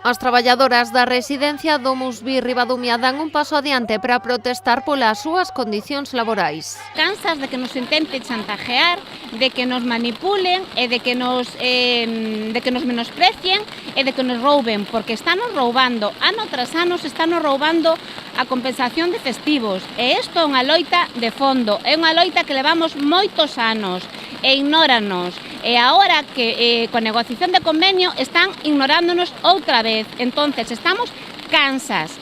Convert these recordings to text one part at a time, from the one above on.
As traballadoras da residencia Domus Bi Ribadumia dan un paso adiante para protestar polas súas condicións laborais. Cansas de que nos intenten chantajear, de que nos manipulen e de que nos menosprecien e de que nos rouben, porque estános roubando, ano tras ano estános roubando a compensación de festivos. E isto é unha loita de fondo, é unha loita que levamos moitos anos e ignóranos. E agora que coa negociación de convenio están ignorándonos outra vez. Entonces estamos cansas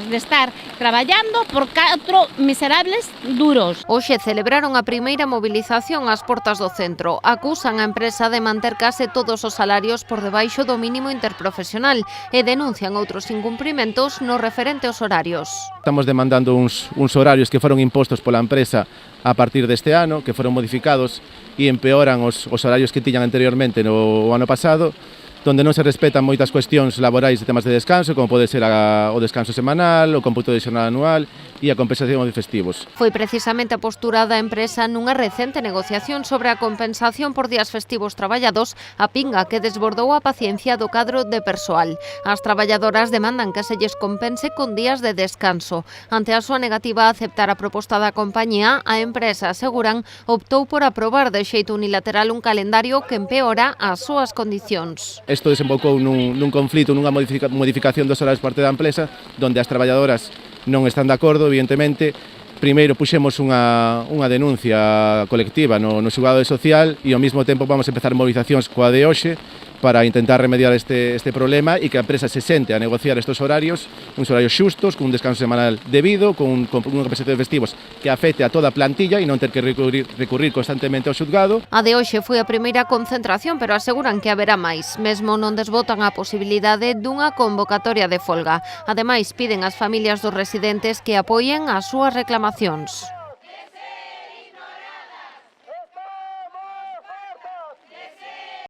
de estar traballando por 4 miserables duros. Hoxe celebraron a primeira movilización ás portas do centro. Acusan a empresa de manter case todos os salarios por debaixo do mínimo interprofesional e denuncian outros incumprimentos no referente aos horarios. Estamos demandando uns horarios que foron impostos pola empresa a partir deste ano, que foron modificados e empeoran os horarios que tiñan anteriormente no ano pasado, donde non se respetan moitas cuestións laborais de temas de descanso, como pode ser o descanso semanal, o cómputo de xornada anual e a compensación de festivos. Foi precisamente a postura da empresa nunha recente negociación sobre a compensación por días festivos traballados a pinga que desbordou a paciencia do cadro de persoal. As traballadoras demandan que se lles compense con días de descanso. Ante a súa negativa a aceptar a proposta da compañía, a empresa, aseguran, optou por aprobar de xeito unilateral un calendario que empeora as súas condicións. Isto desembocou nun conflito, nunha modificación dos horarios por parte da empresa, onde as traballadoras non están de acordo, evidentemente. Primeiro puxemos unha denuncia colectiva no xulgado social e ao mesmo tempo vamos a empezar movilizacións coa de hoxe para intentar remediar este problema e que a empresa se sente a negociar estes horarios, uns horarios xustos, con un descanso semanal debido, con unha compensación de festivos que afecte a toda a plantilla e non ter que recurrir constantemente ao xulgado. A de hoxe foi a primeira concentración, pero aseguran que haberá máis. Mesmo non desbotan a posibilidade dunha convocatoria de folga. Ademais, piden ás familias dos residentes que apoien as súas reclamacións.